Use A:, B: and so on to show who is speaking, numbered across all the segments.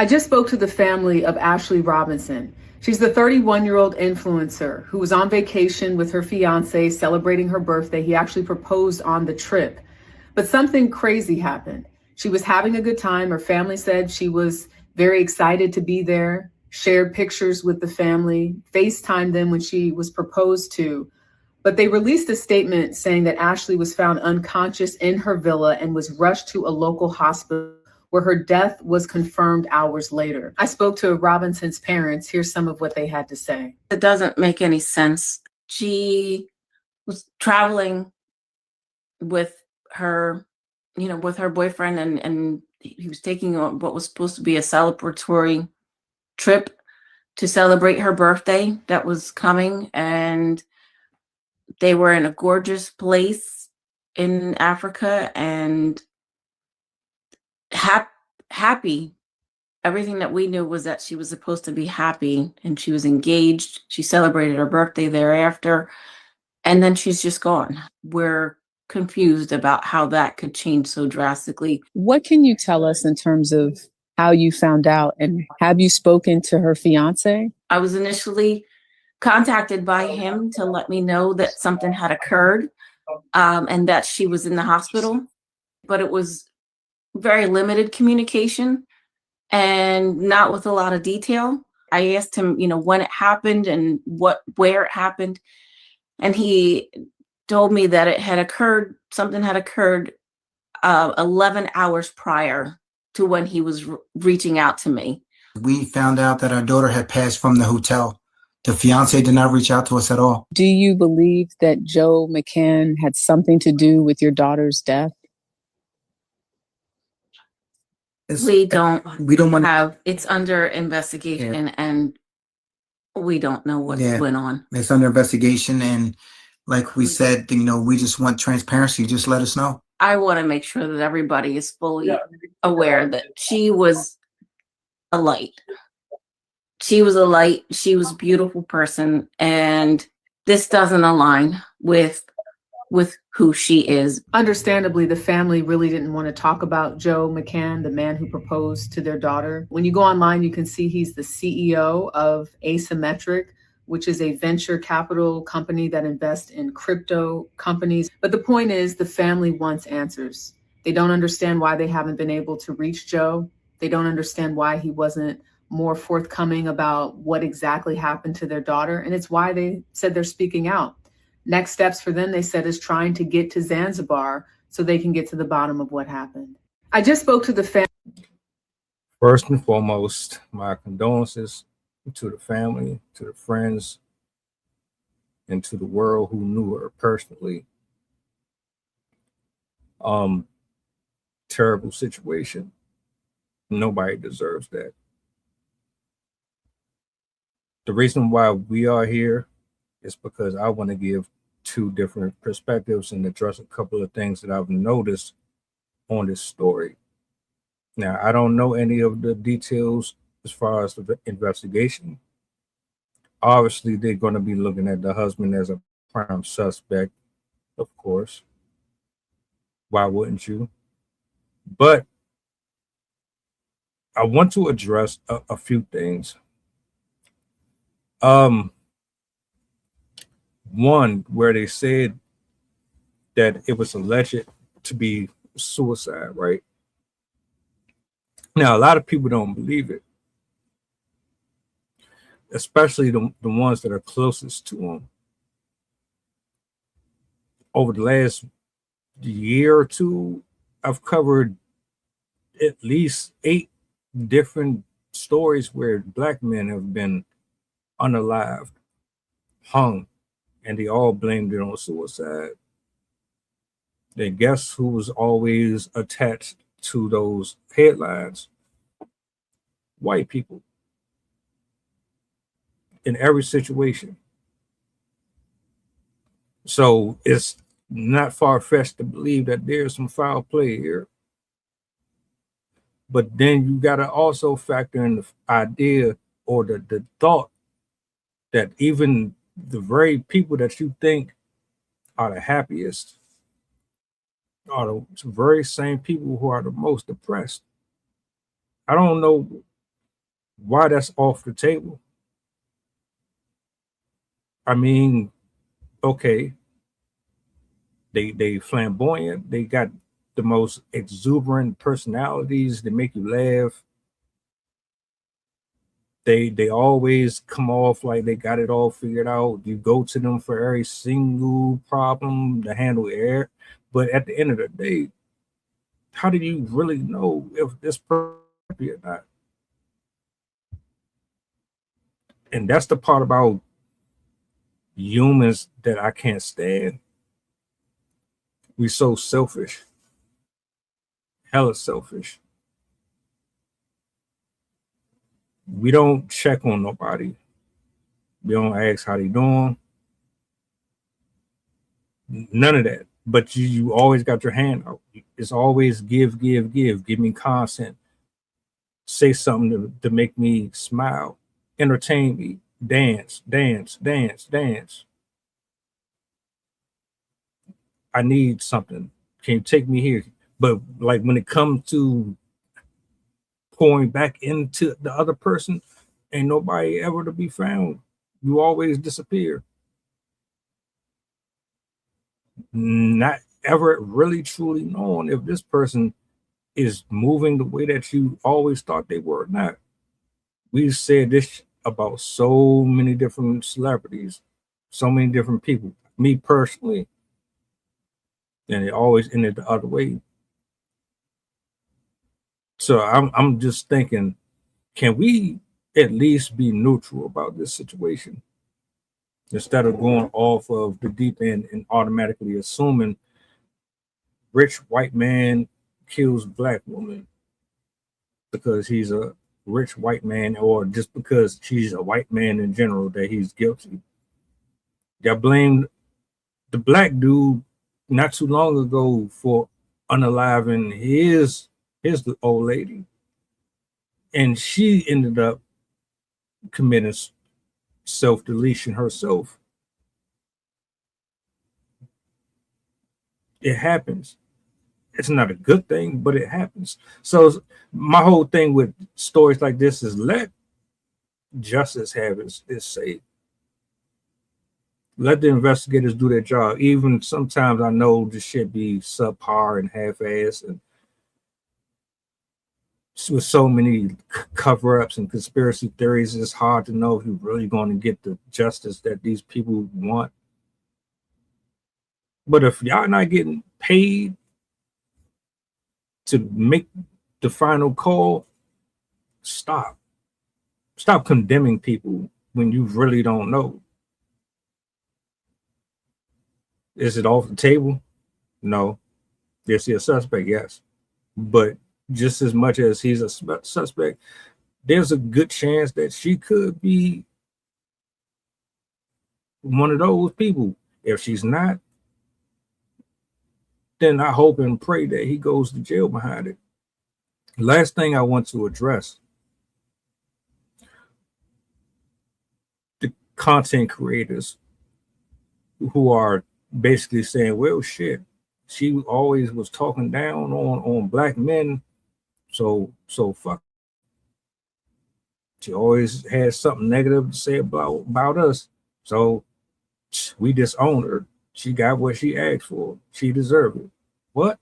A: I just spoke to the family of Ashley Robinson. She's the 31-year-old influencer who was on vacation with her fiance celebrating her birthday. He actually proposed on the trip. But something crazy happened. She was having a good time. Her family said she was very excited to be there, shared pictures with the family, FaceTimed them when she was proposed to. But they released a statement saying that Ashley was found unconscious in her villa and was rushed to a local hospital where her death was confirmed hours later. I spoke to Robinson's parents. Here's some of what they had to say.
B: It doesn't make any sense. She was traveling with her, with her boyfriend, and he was taking what was supposed to be a celebratory trip to celebrate her birthday that was coming. And they were in a gorgeous place in Africa and happy. Everything that we knew was that she was supposed to be happy and she was engaged. She celebrated her birthday thereafter, and then she's just gone. We're confused about how that could change so drastically.
C: What can you tell us in terms of how you found out, and have you spoken to her fiance?
B: I was initially contacted by him to let me know that something had occurred, and that she was in the hospital, but it was very limited communication and not with a lot of detail. I asked him, when it happened and where it happened, and he told me that something had occurred 11 hours prior to when he was reaching out to me.
D: We found out that our daughter had passed from the hotel. The fiance did not reach out to us at all.
C: Do you believe that Joe McCann had something to do with your daughter's death?
B: We don't have, it's under investigation, and we don't know what went on.
D: It's under investigation, and like we said, we just want transparency. Just let us know.
B: I want to make sure that everybody is fully aware that she was a light. She was a light. She was a beautiful person, and this doesn't align with who she is.
A: Understandably, the family really didn't want to talk about Joe McCann, the man who proposed to their daughter. When you go online, you can see he's the CEO of Asymmetric, which is a venture capital company that invests in crypto companies. But the point is, the family wants answers. They don't understand why they haven't been able to reach Joe. They don't understand why he wasn't more forthcoming about what exactly happened to their daughter. And it's why they said they're speaking out. Next steps for them, they said, is trying to get to Zanzibar so they can get to the bottom of what happened. I just spoke to the family.
E: First and foremost, my condolences to the family, to the friends, and to the world who knew her personally. Terrible situation. Nobody deserves that. The reason why we are here is because I want to give two different perspectives and address a couple of things that I've noticed on this story. Now, I don't know any of the details as far as the investigation. Obviously, they're going to be looking at the husband as a prime suspect, of course. Why wouldn't you? But I want to address a few things. One, where they said that it was alleged to be suicide, right? Now, a lot of people don't believe it, especially the ones that are closest to him. Over the last year or two, I've covered at least 8 different stories where Black men have been unalived, hung, and they all blamed it on suicide. Then guess who was always attached to those headlines? White people. In every situation. So it's not far-fetched to believe that there's some foul play here. But then you got to also factor in the idea or the thought that even the very people that you think are the happiest are the very same people who are the most depressed. I don't know why that's off the table. I mean, okay, they flamboyant, they got the most exuberant personalities, they make you laugh. They always come off like they got it all figured out. You go to them for every single problem to handle air. But at the end of the day, how do you really know if this person is happy or not? And that's the part about humans that I can't stand. We so selfish. Hella selfish. We don't check on nobody. We don't ask how they doing. None of that. But you always got your hand out. It's always give. Give me content. Say something to make me smile. Entertain me. Dance. I need something. Can you take me here? But like when it comes to pouring back into the other person, ain't nobody ever to be found. You always disappear. Not ever really truly knowing if this person is moving the way that you always thought they were or not. We've said this about so many different celebrities, so many different people. Me personally, and it always ended the other way. So I'm just thinking, can we at least be neutral about this situation instead of going off of the deep end and automatically assuming rich white man kills black woman because he's a rich white man, or just because she's a white man in general that he's guilty. Y'all blamed the black dude not too long ago for unaliving his old lady, and she ended up committing self-deletion herself. It happens. It's not a good thing, but it happens. So my whole thing with stories like this is let justice have its say. Let the investigators do their job. Even sometimes I know this shit be subpar and half-assed, and with so many cover-ups and conspiracy theories, it's hard to know if you're really going to get the justice that these people want. But if y'all not getting paid to make the final call, stop condemning people when you really don't know. Is it off the table? No. Is he a suspect? Yes. But just as much as he's a suspect, there's a good chance that she could be one of those people. If she's not, then I hope and pray that he goes to jail behind it. Last thing I want to address, the content creators who are basically saying, well, shit, she always was talking down on black men, so fuck. She always had something negative to say about us, so we disown her. She got what she asked for. She deserved it. What?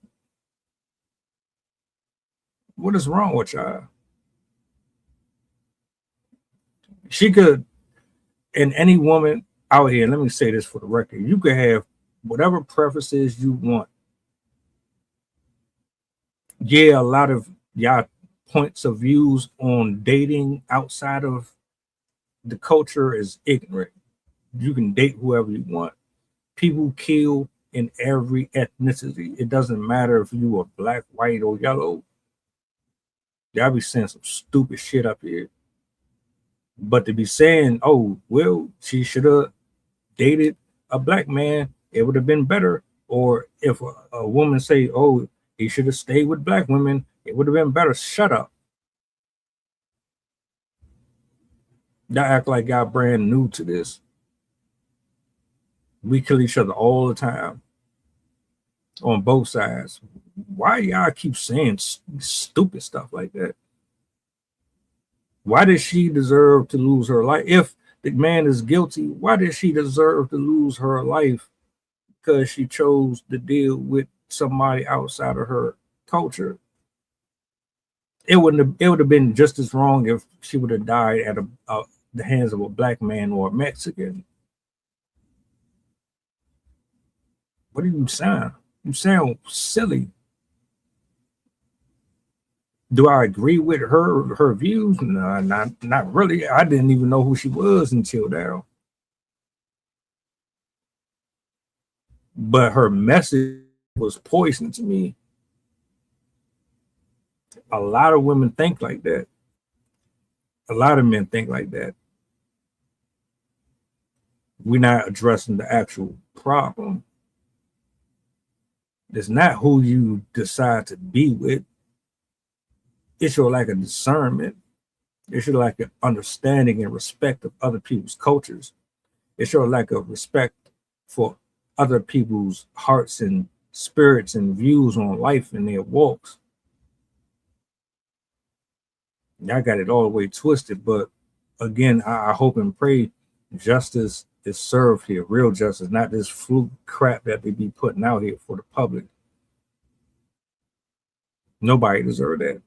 E: What is wrong with y'all? She could, and any woman out here, let me say this for the record, you could have whatever preferences you want. Yeah, a lot of y'all points of views on dating outside of the culture is ignorant. You can date whoever you want. People kill in every ethnicity. It doesn't matter if you are black, white, or yellow. Y'all be saying some stupid shit up here. But to be saying, oh, well, she should have dated a black man, it would have been better. Or if a woman say, oh, he should have stayed with black women, it would have been better. Shut up. Y'all act like y'all brand new to this. We kill each other all the time on both sides. Why y'all keep saying stupid stuff like that? Why did she deserve to lose her life? If the man is guilty, why did she deserve to lose her life because she chose to deal with somebody outside of her culture? It would have been just as wrong if she would have died at the hands of a black man or a Mexican. What do you sound? You sound silly. Do I agree with her views? No, not really. I didn't even know who she was until now. But her message was poison to me. A lot of women think like that. A lot of men think like that. We're not addressing the actual problem. It's not who you decide to be with. It's your lack of discernment. It's your lack of understanding and respect of other people's cultures. It's your lack of respect for other people's hearts and spirits and views on life and their walks. Y'all got it all the way twisted, but again, I hope and pray justice is served here, real justice, not this fluke crap that they be putting out here for the public. Nobody deserves that.